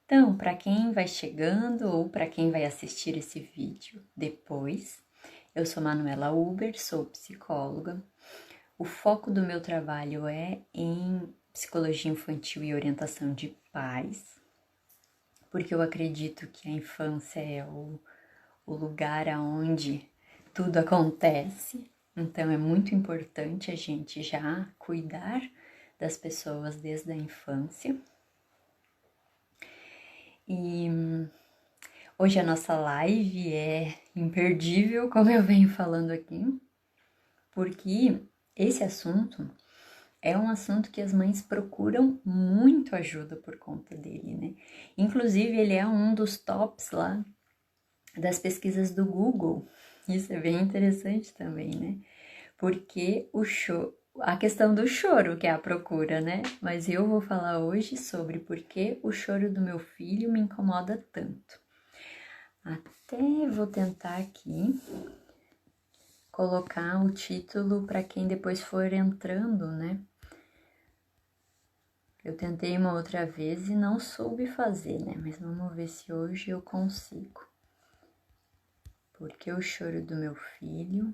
Então, para quem vai chegando ou para quem vai assistir esse vídeo depois, eu sou Manuela Uber, sou psicóloga. O foco do meu trabalho é em psicologia infantil e orientação de pais, porque eu acredito que a infância é o lugar aonde tudo acontece. Então, é muito importante a gente já cuidar das pessoas desde a infância. E hoje a nossa live é imperdível, como eu venho falando aqui, porque esse assunto é um assunto que as mães procuram muito ajuda por conta dele, né? Inclusive, ele é um dos tops lá das pesquisas do Google. Isso é bem interessante também, né? Porque a questão do choro que é a procura, né? Mas eu vou falar hoje sobre por que o choro do meu filho me incomoda tanto. Até vou tentar aqui colocar o título para quem depois for entrando, né? Eu tentei uma outra vez e não soube fazer, né? Mas vamos ver se hoje eu consigo. Porque o choro do meu filho.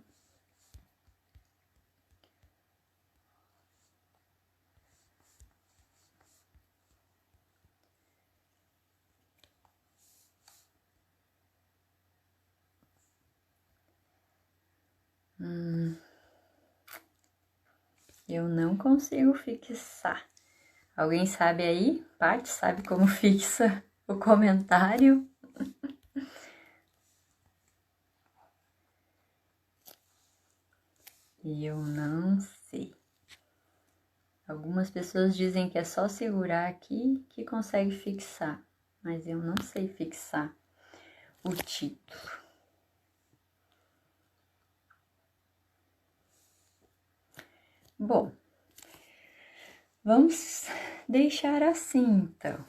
Eu não consigo fixar. Alguém sabe aí? Paty, sabe como fixa o comentário? E eu não sei. Algumas pessoas dizem que é só segurar aqui que consegue fixar, mas eu não sei fixar o título. Bom, vamos deixar assim então.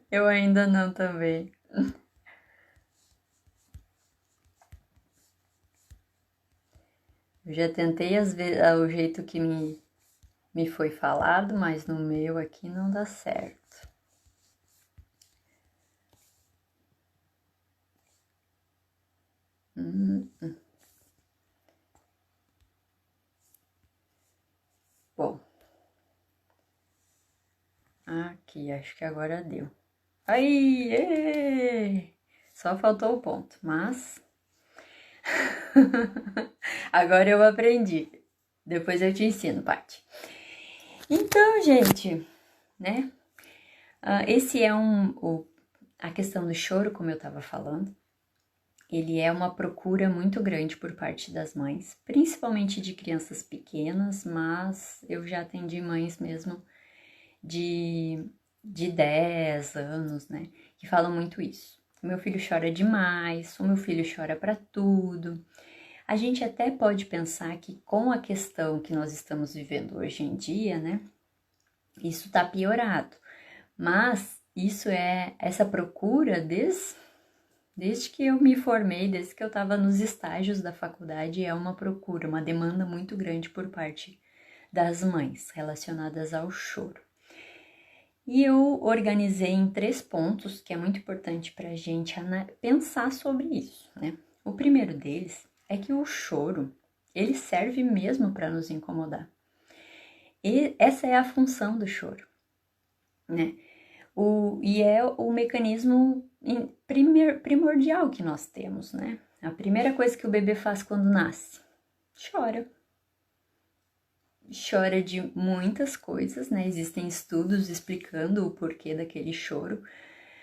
Eu ainda não também. Eu já tentei às vezes o jeito que me foi falado, mas no meu aqui não dá certo. Bom, aqui, acho que agora deu. Aí, ê! Só faltou o ponto, mas agora eu aprendi. Depois eu te ensino, Paty. Então, gente, né? Esse é a questão do choro, como eu estava falando. Ele é uma procura muito grande por parte das mães, principalmente de crianças pequenas, mas eu já atendi mães mesmo de 10 anos, né? Que falam muito isso. O meu filho chora demais, o meu filho chora para tudo. A gente até pode pensar que com a questão que nós estamos vivendo hoje em dia, né? Isso tá piorado. Mas isso é essa procura desde que eu me formei, desde que eu estava nos estágios da faculdade, é uma procura, uma demanda muito grande por parte das mães relacionadas ao choro. E eu organizei em 3 pontos, que é muito importante para a gente pensar sobre isso, né? O primeiro deles é que o choro, ele serve mesmo para nos incomodar. E essa é a função do choro, né? E é o mecanismo primordial que nós temos, né? A primeira coisa que o bebê faz quando nasce, chora. Chora de muitas coisas, né? Existem estudos explicando o porquê daquele choro,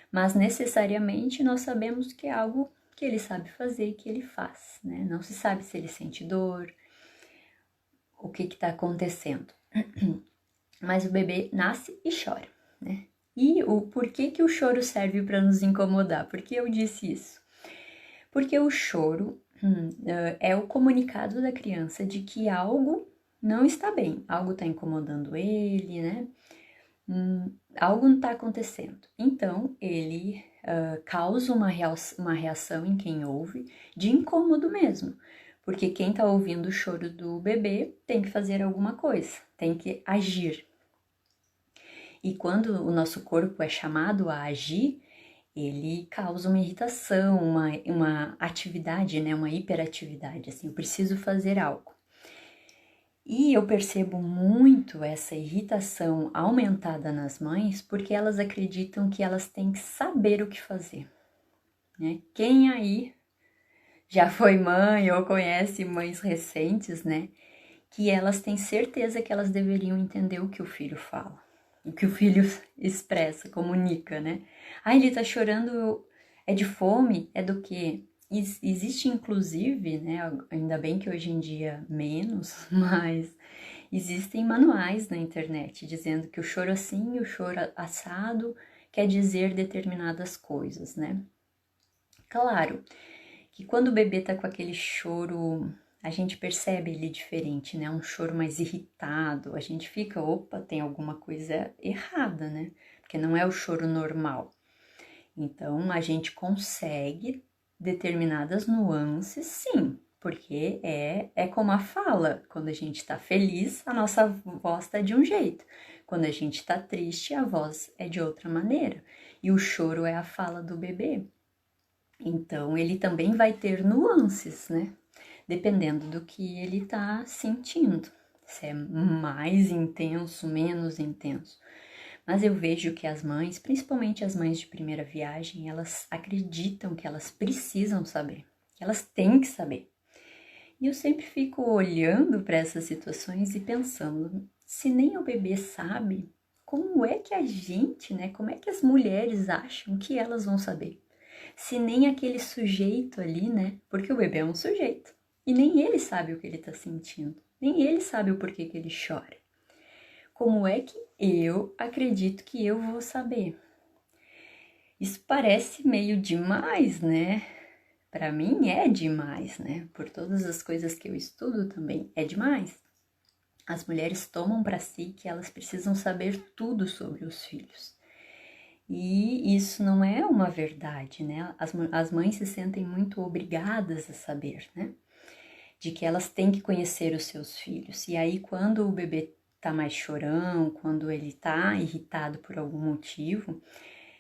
mas necessariamente nós sabemos que é algo que ele sabe fazer e que ele faz, né? Não se sabe se ele sente dor, o que está acontecendo. Mas o bebê nasce e chora, né? E o porquê que o choro serve para nos incomodar? Por que eu disse isso? Porque o choro é o comunicado da criança de que algo não está bem, algo está incomodando ele, né? Algo não está acontecendo. Então, ele causa uma reação em quem ouve de incômodo mesmo, Porque quem tá ouvindo o choro do bebê tem que fazer alguma coisa, tem que agir. E quando o nosso corpo é chamado a agir, ele causa uma irritação, uma atividade, né? Uma hiperatividade, assim, eu preciso fazer algo. E eu percebo muito essa irritação aumentada nas mães porque elas acreditam que elas têm que saber o que fazer, né? Quem aí já foi mãe ou conhece mães recentes, né? Que elas têm certeza que elas deveriam entender o que o filho fala, o que o filho expressa, comunica, né? Ah, ele tá chorando, é de fome? É do quê? Existe inclusive, né? Ainda bem que hoje em dia menos, mas existem manuais na internet dizendo que o choro assim e o choro assado quer dizer determinadas coisas, né? Claro que quando o bebê tá com aquele choro, a gente percebe ele diferente, né? Um choro mais irritado, a gente fica, opa, tem alguma coisa errada, né? Porque não é o choro normal. Então, a gente consegue determinadas nuances, sim, porque é como a fala. Quando a gente tá feliz, a nossa voz tá de um jeito. Quando a gente tá triste, a voz é de outra maneira. E o choro é a fala do bebê. Então, ele também vai ter nuances, né? Dependendo do que ele tá sentindo. Se é mais intenso, menos intenso. Mas eu vejo que as mães, principalmente as mães de primeira viagem, elas acreditam que elas precisam saber, que elas têm que saber. E eu sempre fico olhando para essas situações e pensando, se nem o bebê sabe, como é que a gente, né, como é que as mulheres acham que elas vão saber? Se nem aquele sujeito ali, né, porque o bebê é um sujeito, e nem ele sabe o que ele tá sentindo, nem ele sabe o porquê que ele chora. Como é que eu acredito que eu vou saber? Isso parece meio demais, né? Para mim é demais, né? Por todas as coisas que eu estudo também é demais. As mulheres tomam para si que elas precisam saber tudo sobre os filhos. E isso não é uma verdade, né? As mães se sentem muito obrigadas a saber, né? De que elas têm que conhecer os seus filhos. E aí, quando o bebê tá mais chorão, quando ele tá irritado por algum motivo,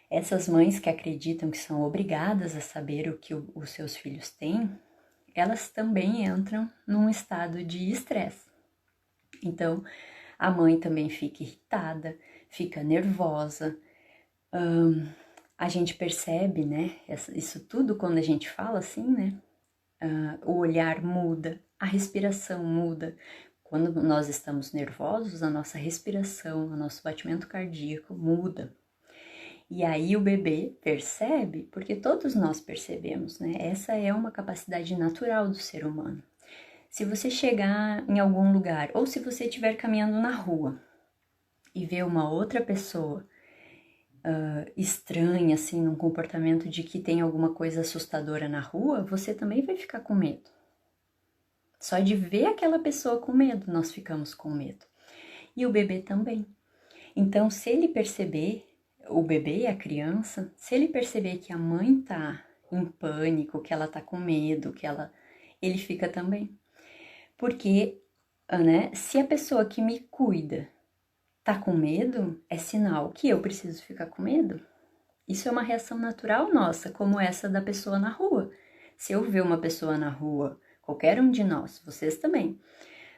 essas mães que acreditam que são obrigadas a saber o que os seus filhos têm, elas também entram num estado de estresse. Então, a mãe também fica irritada, fica nervosa. A gente percebe, né? Isso tudo quando a gente fala assim, né? O olhar muda, a respiração muda. Quando nós estamos nervosos, a nossa respiração, o nosso batimento cardíaco muda. E aí o bebê percebe, porque todos nós percebemos, né? Essa é uma capacidade natural do ser humano. Se você chegar em algum lugar, ou se você estiver caminhando na rua e ver uma outra pessoa estranha, assim, num comportamento de que tem alguma coisa assustadora na rua, você também vai ficar com medo. Só de ver aquela pessoa com medo, nós ficamos com medo. E o bebê também. Então, se ele perceber, o bebê, a criança, se ele perceber que a mãe tá em pânico, que ela tá com medo, ele fica também. Porque, né, se a pessoa que me cuida tá com medo, é sinal que eu preciso ficar com medo. Isso é uma reação natural nossa, como essa da pessoa na rua. Se eu ver uma pessoa na rua, qualquer um de nós, vocês também,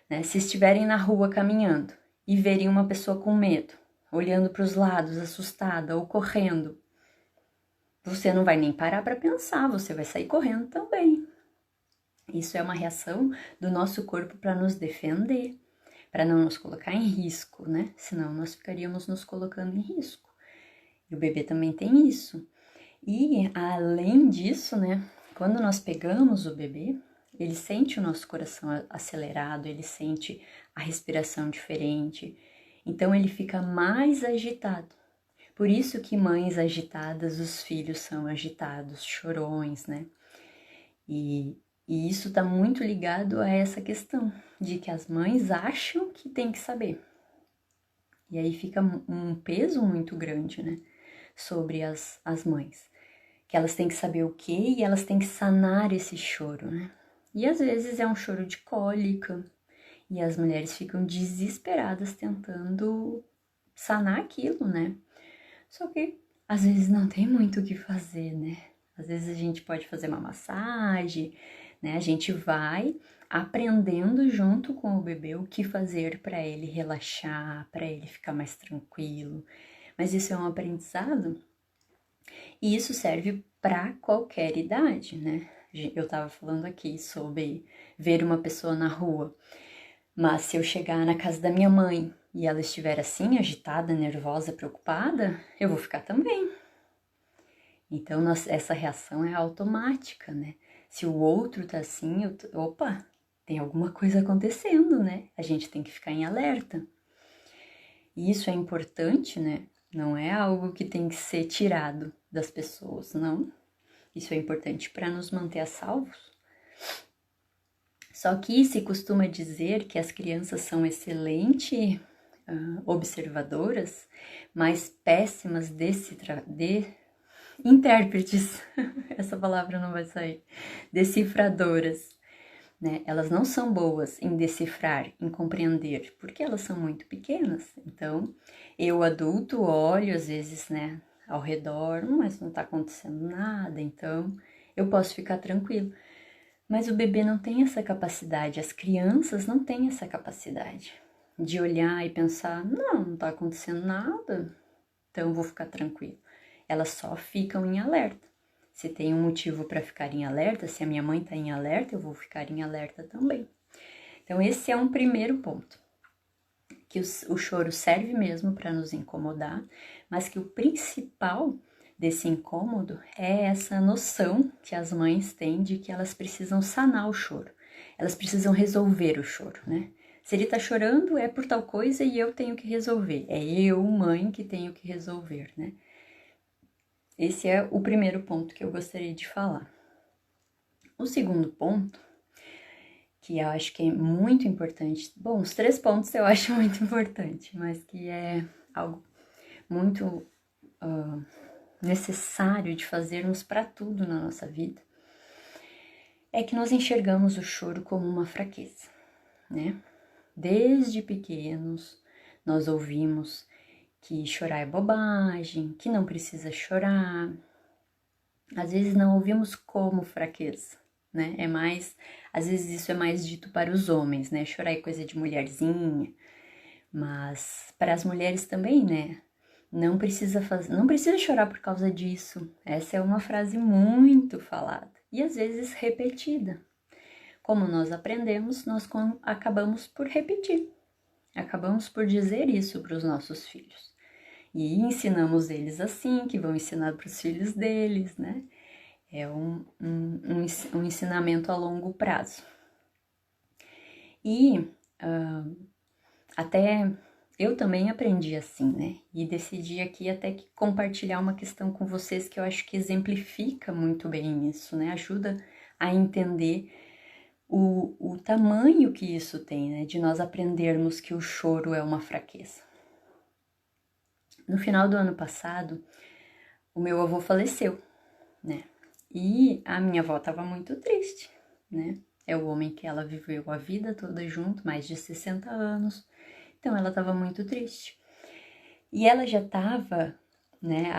né, se estiverem na rua caminhando e verem uma pessoa com medo, olhando para os lados, assustada ou correndo, você não vai nem parar para pensar, você vai sair correndo também. Isso é uma reação do nosso corpo para nos defender, para não nos colocar em risco, né? Senão nós ficaríamos nos colocando em risco. E o bebê também tem isso. E além disso, né? Quando nós pegamos o bebê, ele sente o nosso coração acelerado, ele sente a respiração diferente. Então ele fica mais agitado. Por isso que mães agitadas, os filhos são agitados, chorões, né? E isso está muito ligado a essa questão de que as mães acham que tem que saber. E aí fica um peso muito grande, né? Sobre as mães. Que elas têm que saber o quê e elas têm que sanar esse choro, né? E às vezes é um choro de cólica, e as mulheres ficam desesperadas tentando sanar aquilo, né? Só que às vezes não tem muito o que fazer, né? Às vezes a gente pode fazer uma massagem, né? A gente vai aprendendo junto com o bebê o que fazer para ele relaxar, para ele ficar mais tranquilo. Mas isso é um aprendizado e isso serve para qualquer idade, né? Eu tava falando aqui sobre ver uma pessoa na rua, mas se eu chegar na casa da minha mãe e ela estiver assim, agitada, nervosa, preocupada, eu vou ficar também. Então, essa reação é automática, né? Se o outro tá assim, opa, tem alguma coisa acontecendo, né? A gente tem que ficar em alerta. E isso é importante, né? Não é algo que tem que ser tirado das pessoas, não. Isso é importante para nos manter a salvos. Só que se costuma dizer que as crianças são excelentes observadoras, mas péssimas intérpretes, essa palavra não vai sair, decifradoras, né? Elas não são boas em decifrar, em compreender, porque elas são muito pequenas. Então, eu adulto olho às vezes, né, ao redor, mas não tá acontecendo nada, então eu posso ficar tranquilo. Mas o bebê não tem essa capacidade, as crianças não têm essa capacidade de olhar e pensar, não tá acontecendo nada, então eu vou ficar tranquilo. Elas só ficam em alerta. Se tem um motivo para ficar em alerta, se a minha mãe está em alerta, eu vou ficar em alerta também. Então, esse é um primeiro ponto. Que o choro serve mesmo para nos incomodar, mas que o principal desse incômodo é essa noção que as mães têm de que elas precisam sanar o choro. Elas precisam resolver o choro, né? Se ele tá chorando, é por tal coisa e eu tenho que resolver. É eu, mãe, que tenho que resolver, né? Esse é o primeiro ponto que eu gostaria de falar. O segundo ponto, que eu acho que é muito importante, bom, os 3 pontos eu acho muito importante, mas que é algo muito necessário de fazermos para tudo na nossa vida, é que nós enxergamos o choro como uma fraqueza, né? Desde pequenos, nós ouvimos que chorar é bobagem, que não precisa chorar. Às vezes não ouvimos como fraqueza, né? Às vezes isso é mais dito para os homens, né? Chorar é coisa de mulherzinha, mas para as mulheres também, né? Não precisa chorar por causa disso. Essa é uma frase muito falada e às vezes repetida. Como nós aprendemos, nós acabamos por repetir. Acabamos por dizer isso para os nossos filhos. E ensinamos eles assim, que vão ensinar para os filhos deles, né? É um ensinamento a longo prazo. E até eu também aprendi assim, né? E decidi aqui até que compartilhar uma questão com vocês que eu acho que exemplifica muito bem isso, né? Ajuda a entender o tamanho que isso tem, né? De nós aprendermos que o choro é uma fraqueza. No final do ano passado, o meu avô faleceu, né? E a minha avó estava muito triste, né? É o homem que ela viveu a vida toda junto, mais de 60 anos. Então ela estava muito triste. E ela já estava, né?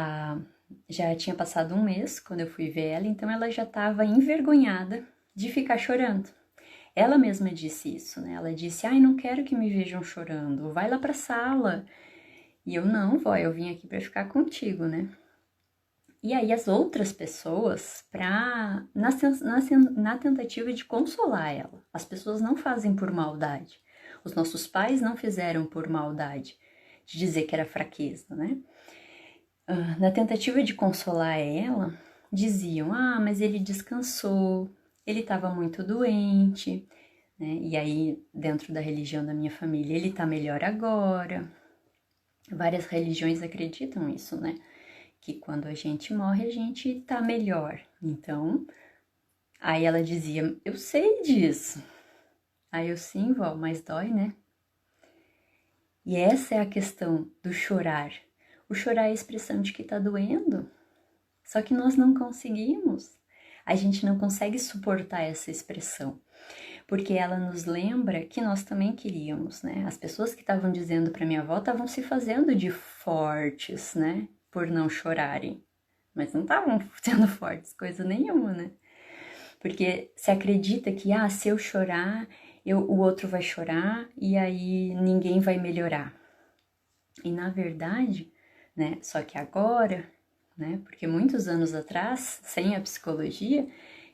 Já tinha passado um mês quando eu fui ver ela, então ela já estava envergonhada de ficar chorando. Ela mesma disse isso, né? Ela disse: ai, não quero que me vejam chorando, vai lá pra sala. E eu: não, vó, eu vim aqui para ficar contigo, né? E aí as outras pessoas, na tentativa de consolar ela, as pessoas não fazem por maldade. Os nossos pais não fizeram por maldade, de dizer que era fraqueza, né? Na tentativa de consolar ela, diziam: ah, mas ele descansou, ele estava muito doente, né? E aí, dentro da religião da minha família, ele tá melhor agora. Várias religiões acreditam nisso, né? Que quando a gente morre, a gente tá melhor. Então, aí ela dizia: eu sei disso. Aí eu: sim, vó, mas dói, né? E essa é a questão do chorar. O chorar é a expressão de que tá doendo. Só que nós não conseguimos. a gente não consegue suportar essa expressão, porque ela nos lembra que nós também queríamos, né? As pessoas que estavam dizendo para minha avó estavam se fazendo de fortes, né? Por não chorarem, mas não estavam sendo fortes, coisa nenhuma, né? Porque se acredita que, se eu chorar, o outro vai chorar e aí ninguém vai melhorar. E na verdade, né, só que agora, né, porque muitos anos atrás, sem a psicologia,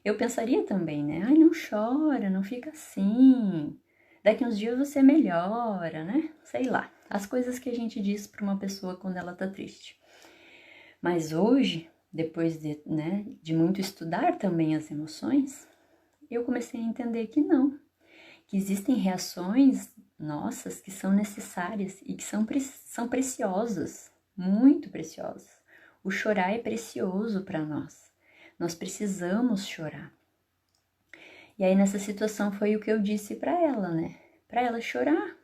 eu pensaria também, né, não chora, não fica assim, daqui uns dias você melhora, né, sei lá, as coisas que a gente diz para uma pessoa quando ela tá triste. Mas hoje, depois de muito estudar também as emoções, eu comecei a entender que não, que existem reações nossas que são necessárias e que são preciosas, muito preciosas. O chorar é precioso para nós. Nós precisamos chorar. E aí nessa situação foi o que eu disse para ela, né? Para ela chorar.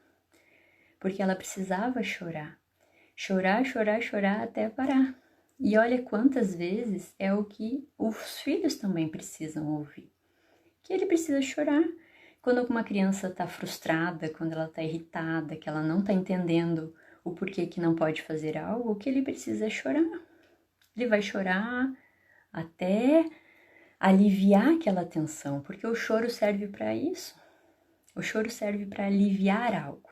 Porque ela precisava chorar. Chorar, chorar, chorar até parar. E olha quantas vezes é o que os filhos também precisam ouvir. Que ele precisa chorar. Quando uma criança está frustrada, quando ela está irritada, que ela não está entendendo o porquê que não pode fazer algo, o que ele precisa é chorar. Ele vai chorar até aliviar aquela tensão, porque o choro serve para isso. O choro serve para aliviar algo,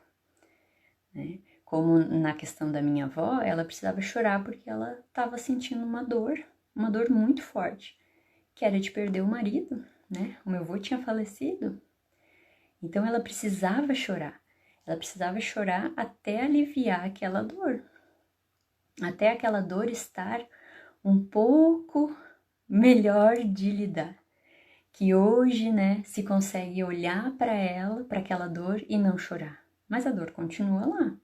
né? Como na questão da minha avó, ela precisava chorar porque ela estava sentindo uma dor muito forte, que era de perder o marido, né? O meu avô tinha falecido. Então ela precisava chorar até aliviar aquela dor, até aquela dor estar um pouco melhor de lidar. Que hoje, né, se consegue olhar para ela, para aquela dor e não chorar, mas a dor continua lá.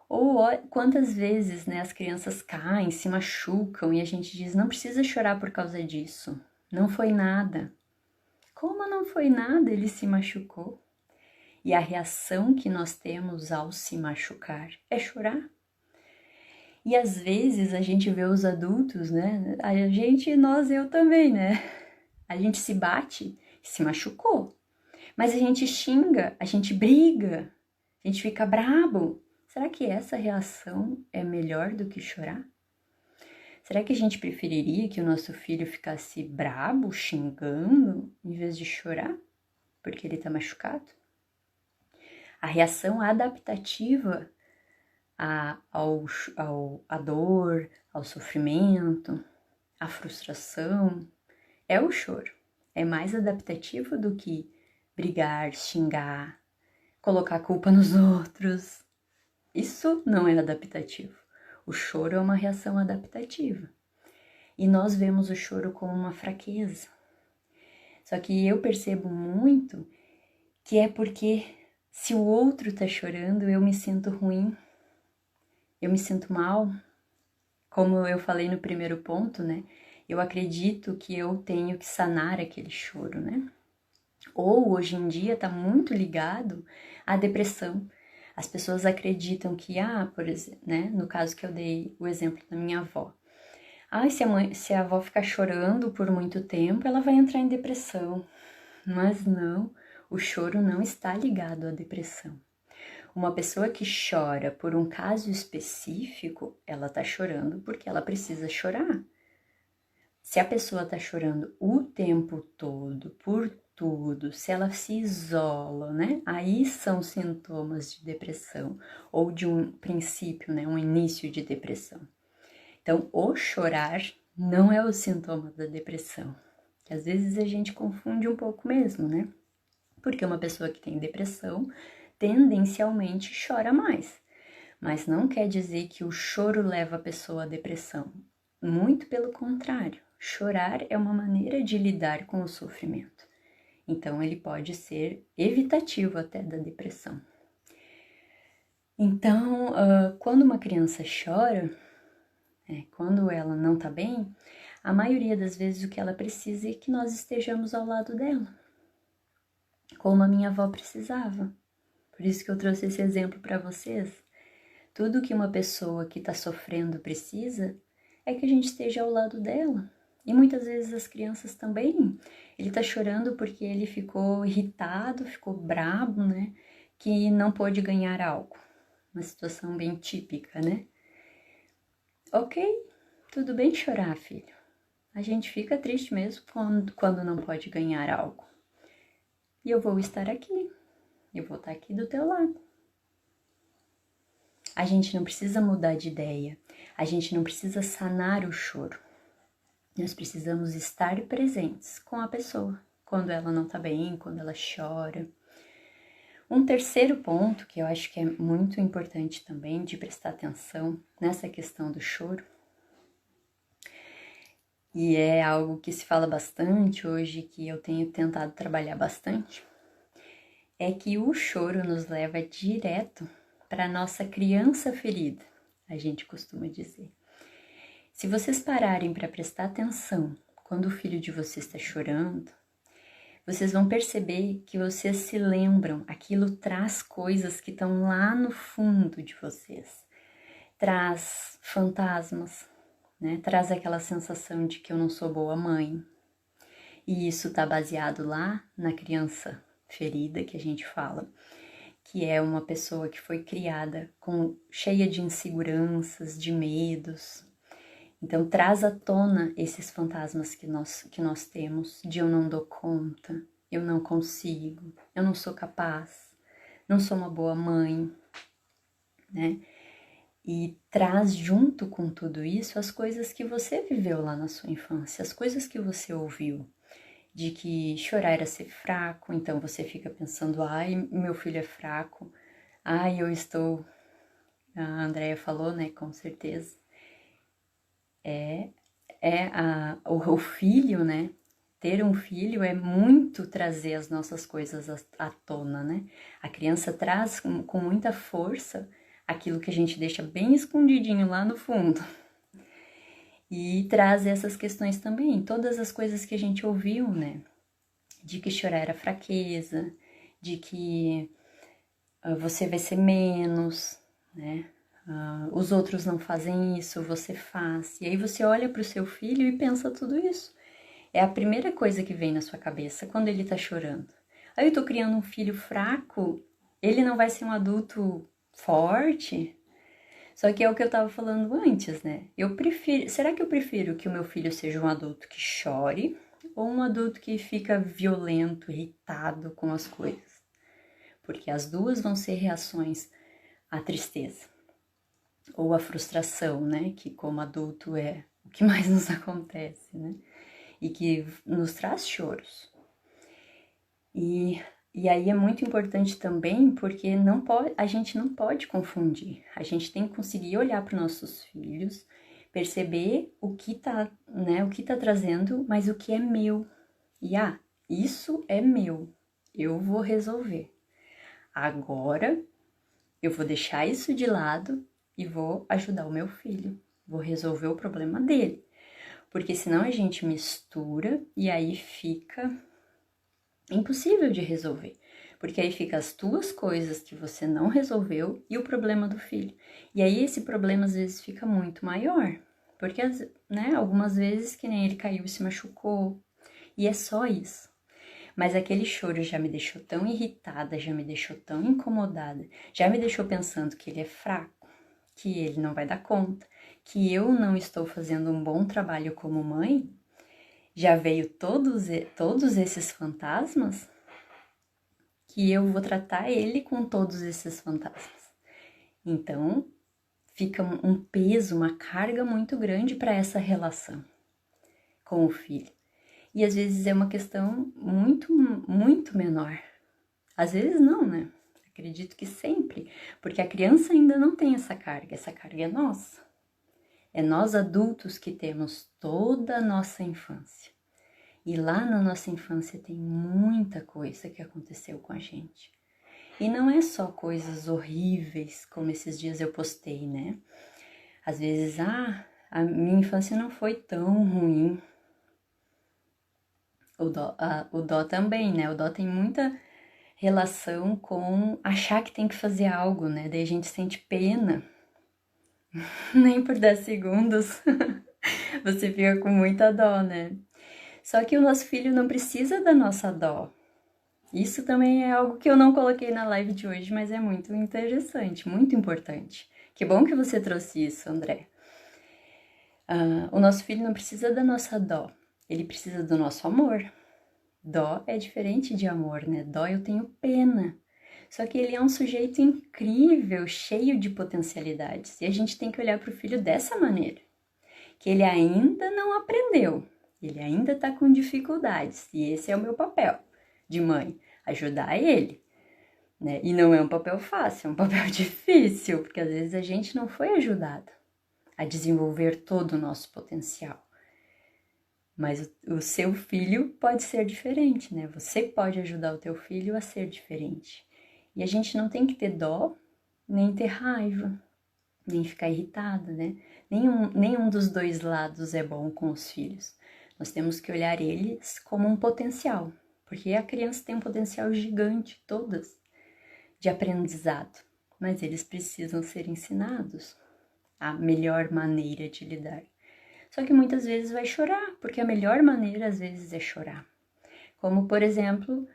Ou quantas vezes, né, as crianças caem, se machucam e a gente diz, não precisa chorar por causa disso, não foi nada. Como não foi nada? Ele se machucou. E a reação que nós temos ao se machucar é chorar. E às vezes a gente vê os adultos, né? Eu também, né? A gente se bate, se machucou. Mas a gente xinga, a gente briga, a gente fica brabo. Será que essa reação é melhor do que chorar? Será que a gente preferiria que o nosso filho ficasse brabo, xingando, em vez de chorar? Porque ele tá machucado? A reação adaptativa à dor, ao sofrimento, à frustração, é o choro. É mais adaptativo do que brigar, xingar, colocar a culpa nos outros. Isso não é adaptativo. O choro é uma reação adaptativa. E nós vemos o choro como uma fraqueza. Só que eu percebo muito que é porque se o outro tá chorando, eu me sinto ruim, eu me sinto mal. Como eu falei no primeiro ponto, né? Eu acredito que eu tenho que sanar aquele choro, né? Ou hoje em dia tá muito ligado à depressão. As pessoas acreditam que, por exemplo, né? No caso que eu dei o exemplo da minha avó. Se a avó ficar chorando por muito tempo, ela vai entrar em depressão. Mas não, o choro não está ligado à depressão. Uma pessoa que chora por um caso específico, ela tá chorando porque ela precisa chorar. Se a pessoa tá chorando o tempo todo, por tudo, se ela se isola, né? Aí são sintomas de depressão ou de um princípio, né? Um início de depressão. Então, o chorar não é o sintoma da depressão, que às vezes a gente confunde um pouco mesmo, né? Porque uma pessoa que tem depressão tendencialmente chora mais, mas não quer dizer que o choro leva a pessoa à depressão. Muito pelo contrário, chorar é uma maneira de lidar com o sofrimento. Então, ele pode ser evitativo até da depressão. Então, quando uma criança chora, quando ela não tá bem, a maioria das vezes o que ela precisa é que nós estejamos ao lado dela, como a minha avó precisava. Por isso que eu trouxe esse exemplo para vocês. Tudo que uma pessoa que está sofrendo precisa é que a gente esteja ao lado dela E muitas vezes as crianças também, ele tá chorando porque ele ficou irritado, ficou brabo, né? Que não pôde ganhar algo. Uma situação bem típica, né? Ok, tudo bem chorar, filho. A gente fica triste mesmo quando não pode ganhar algo. E eu vou estar aqui. Eu vou estar aqui do teu lado. A gente não precisa mudar de ideia. A gente não precisa sanar o choro. Nós precisamos estar presentes com a pessoa. Quando ela não tá bem, quando ela chora. Um terceiro ponto que eu acho que é muito importante também de prestar atenção nessa questão do choro, e é algo que se fala bastante hoje, que eu tenho tentado trabalhar bastante, é que o choro nos leva direto para a nossa criança ferida, a gente costuma dizer. Se vocês pararem para prestar atenção quando o filho de vocês está chorando, vocês vão perceber que vocês se lembram, aquilo traz coisas que estão lá no fundo de vocês. Traz fantasmas, né? Traz aquela sensação de que eu não sou boa mãe. E isso está baseado lá na criança ferida que a gente fala, que é uma pessoa que foi criada cheia de inseguranças, de medos. Então traz à tona esses fantasmas que nós temos, de eu não dou conta, eu não consigo, eu não sou capaz, não sou uma boa mãe, né? E traz junto com tudo isso as coisas que você viveu lá na sua infância, as coisas que você ouviu, de que chorar era ser fraco, então você fica pensando, ai, meu filho é fraco, ai, eu estou... A Andrea falou, né, com certeza. O filho, né? Ter um filho é muito trazer as nossas coisas à tona, né? A criança traz com muita força aquilo que a gente deixa bem escondidinho lá no fundo. E traz essas questões também, todas as coisas que a gente ouviu, né? De que chorar era fraqueza, de que você vai ser menos, né? Os outros não fazem isso, você faz. E aí você olha para o seu filho e pensa tudo isso. É a primeira coisa que vem na sua cabeça quando ele tá chorando. Aí eu tô criando um filho fraco, ele não vai ser um adulto forte? Só que é o que eu tava falando antes, né? Será que eu prefiro que o meu filho seja um adulto que chore ou um adulto que fica violento, irritado com as coisas? Porque as duas vão ser reações à tristeza ou à frustração, né? Que como adulto é o que mais nos acontece, né? E que nos traz choros. E aí é muito importante também, porque a gente não pode confundir. A gente tem que conseguir olhar para os nossos filhos, perceber o que tá, né, o que tá trazendo, mas o que é meu. E isso é meu. Eu vou resolver. Agora eu vou deixar isso de lado e vou ajudar o meu filho. Vou resolver o problema dele. Porque senão a gente mistura e aí fica impossível de resolver. Porque aí fica as tuas coisas que você não resolveu e o problema do filho. E aí esse problema às vezes fica muito maior. Porque, né, algumas vezes que nem ele caiu e se machucou. E é só isso. Mas aquele choro já me deixou tão irritada, já me deixou tão incomodada, já me deixou pensando que ele é fraco, que ele não vai dar conta, que eu não estou fazendo um bom trabalho como mãe, já veio todos esses fantasmas, que eu vou tratar ele com todos esses fantasmas. Então, fica um peso, uma carga muito grande para essa relação com o filho. E às vezes é uma questão muito, muito menor. Às vezes não, né? Acredito que sempre, porque a criança ainda não tem essa carga é nossa. É nós adultos que temos toda a nossa infância. E lá na nossa infância tem muita coisa que aconteceu com a gente. E não é só coisas horríveis, como esses dias eu postei, né? Às vezes, a minha infância não foi tão ruim. O dó também, né? O dó tem muita relação com achar que tem que fazer algo, né? Daí a gente sente pena. Nem por 10 segundos. Você fica com muita dó, né? Só que o nosso filho não precisa da nossa dó. Isso também é algo que eu não coloquei na live de hoje, mas é muito interessante, muito importante. Que bom que você trouxe isso, André. O nosso filho não precisa da nossa dó, ele precisa do nosso amor. Dó é diferente de amor, né? Dó eu tenho pena. Só que ele é um sujeito incrível, cheio de potencialidades. E a gente tem que olhar para o filho dessa maneira. Que ele ainda não aprendeu. Ele ainda está com dificuldades. E esse é o meu papel de mãe. Ajudar ele. Né? E não é um papel fácil, é um papel difícil. Porque às vezes a gente não foi ajudado a desenvolver todo o nosso potencial. Mas o seu filho pode ser diferente, né? Você pode ajudar o teu filho a ser diferente. E a gente não tem que ter dó, nem ter raiva, nem ficar irritada, né? Nenhum dos dois lados é bom com os filhos. Nós temos que olhar eles como um potencial, porque a criança tem um potencial gigante, todas, de aprendizado. Mas eles precisam ser ensinados a melhor maneira de lidar. Só que muitas vezes vai chorar, porque a melhor maneira às vezes é chorar. Como, por exemplo,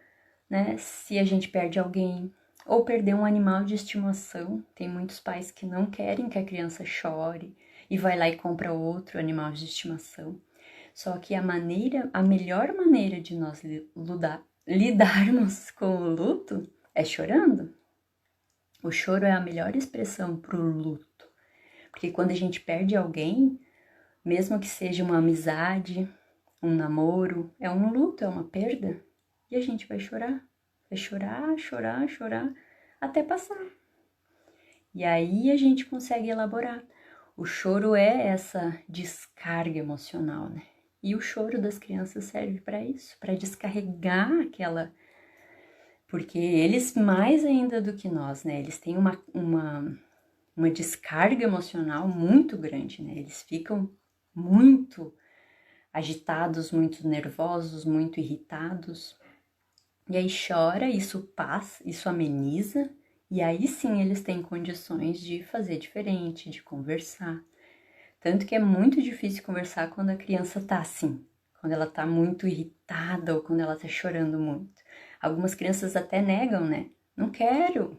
né, se a gente perde alguém ou perder um animal de estimação. Tem muitos pais que não querem que a criança chore e vai lá e compra outro animal de estimação. Só que a melhor maneira de nós lidarmos com o luto é chorando. O choro é a melhor expressão para o luto. Porque quando a gente perde alguém, mesmo que seja uma amizade, um namoro, é um luto, é uma perda. E a gente vai chorar. Vai chorar, chorar, chorar, até passar. E aí a gente consegue elaborar. O choro é essa descarga emocional, né? E o choro das crianças serve para isso, para descarregar aquela... Porque eles, mais ainda do que nós, né? Eles têm uma descarga emocional muito grande, né? Eles ficam muito agitados, muito nervosos, muito irritados. E aí chora, isso passa, isso ameniza, e aí sim eles têm condições de fazer diferente, de conversar. Tanto que é muito difícil conversar quando a criança tá assim, quando ela tá muito irritada ou quando ela tá chorando muito. Algumas crianças até negam, né? Não quero.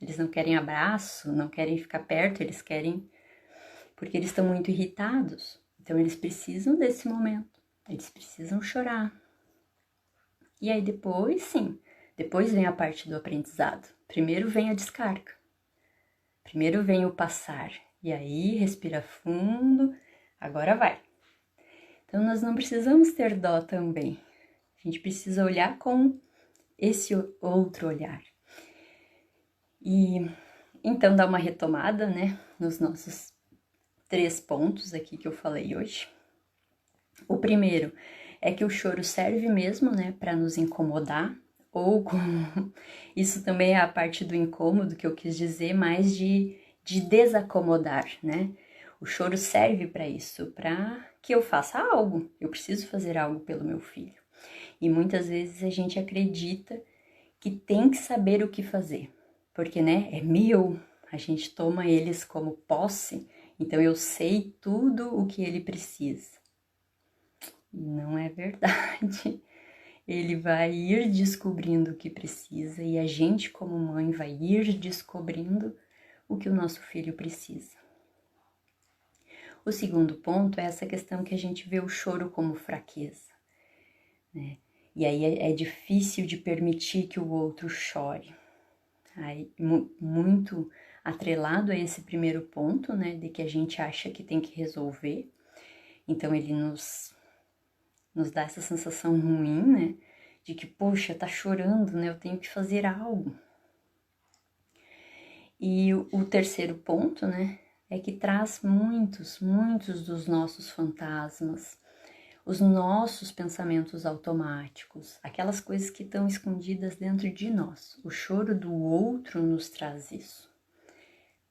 Eles não querem abraço, não querem ficar perto, eles querem porque eles estão muito irritados. Então eles precisam desse momento, eles precisam chorar. E aí depois, sim, depois vem a parte do aprendizado. Primeiro vem a descarga. Primeiro vem o passar. E aí, respira fundo, agora vai. Então nós não precisamos ter dó também. A gente precisa olhar com esse outro olhar. E então dar uma retomada, né, nos nossos 3 pontos aqui que eu falei hoje. O primeiro é que o choro serve mesmo, né, para nos incomodar, ou com... Isso também é a parte do incômodo que eu quis dizer, mais de desacomodar, né? O choro serve para isso, para que eu faça algo, eu preciso fazer algo pelo meu filho. E muitas vezes a gente acredita que tem que saber o que fazer, porque, né, é meu, a gente toma eles como posse, então eu sei tudo o que ele precisa. Não é verdade. Ele vai ir descobrindo o que precisa e a gente, como mãe, vai ir descobrindo o que o nosso filho precisa. O segundo ponto é essa questão que a gente vê o choro como fraqueza, né? E aí é difícil de permitir que o outro chore. Aí, muito atrelado a esse primeiro ponto, né, de que a gente acha que tem que resolver. Então ele nos dá essa sensação ruim, né? De que, poxa, tá chorando, né? Eu tenho que fazer algo. E o terceiro ponto, né? É que traz muitos dos nossos fantasmas, os nossos pensamentos automáticos, aquelas coisas que estão escondidas dentro de nós. O choro do outro nos traz isso,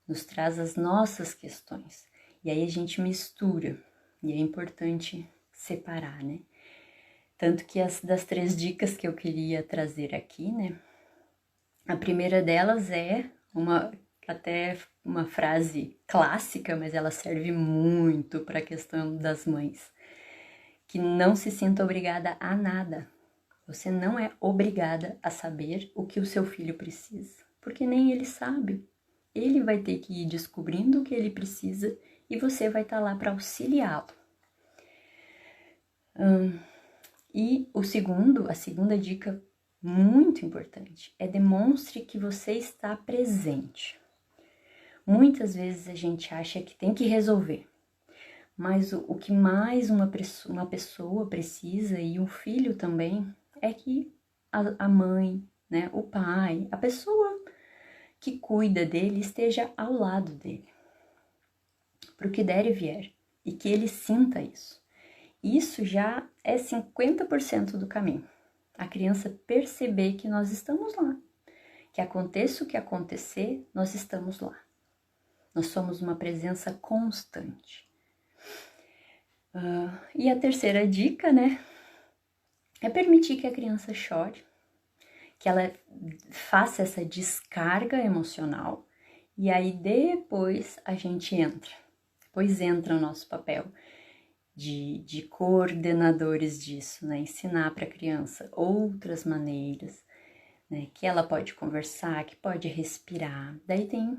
nos traz as nossas questões. E aí a gente mistura, e é importante separar, né? Tanto que das 3 dicas que eu queria trazer aqui, né? A primeira delas é uma até uma frase clássica, mas ela serve muito para a questão das mães, que não se sinta obrigada a nada. Você não é obrigada a saber o que o seu filho precisa, porque nem ele sabe. Ele vai ter que ir descobrindo o que ele precisa e você vai estar lá para auxiliá-lo. E a segunda dica muito importante é demonstre que você está presente. Muitas vezes a gente acha que tem que resolver, mas o que mais uma pessoa precisa, e o filho também, é que a mãe, né, o pai, a pessoa que cuida dele esteja ao lado dele, para o que der e vier, e que ele sinta isso. Isso já é 50% do caminho. A criança perceber que nós estamos lá, que aconteça o que acontecer, nós estamos lá. Nós somos uma presença constante. E a terceira dica, né, é permitir que a criança chore, que ela faça essa descarga emocional, e aí depois a gente entra. Depois entra o nosso papel de coordenadores disso, né? Ensinar para a criança outras maneiras, né? Que ela pode conversar, que pode respirar. Daí tem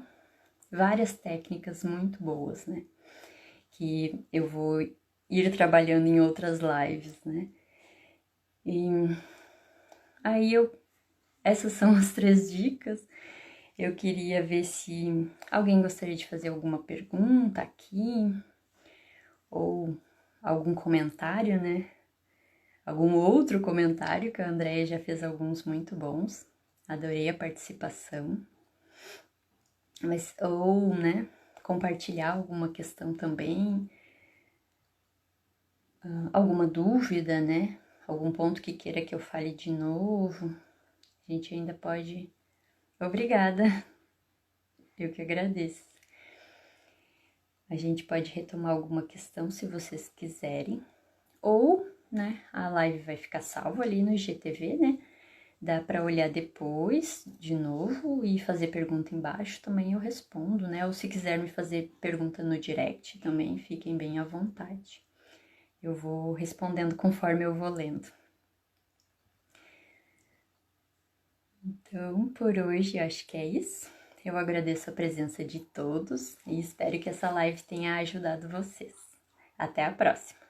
várias técnicas muito boas, né? Que eu vou ir trabalhando em outras lives, né? E aí essas são as 3 dicas. Eu queria ver se alguém gostaria de fazer alguma pergunta aqui, ou algum comentário, né? Algum outro comentário, que a Andréia já fez alguns muito bons. Adorei a participação. Ou, né, compartilhar alguma questão também, alguma dúvida, né? Algum ponto que queira que eu fale de novo. A gente ainda pode... Obrigada! Eu que agradeço. A gente pode retomar alguma questão se vocês quiserem. Ou, né, a live vai ficar salva ali no IGTV, né? Dá para olhar depois de novo e fazer pergunta embaixo, também eu respondo, né? Ou se quiser me fazer pergunta no direct também, fiquem bem à vontade. Eu vou respondendo conforme eu vou lendo. Então, por hoje, acho que é isso. Eu agradeço a presença de todos e espero que essa live tenha ajudado vocês. Até a próxima!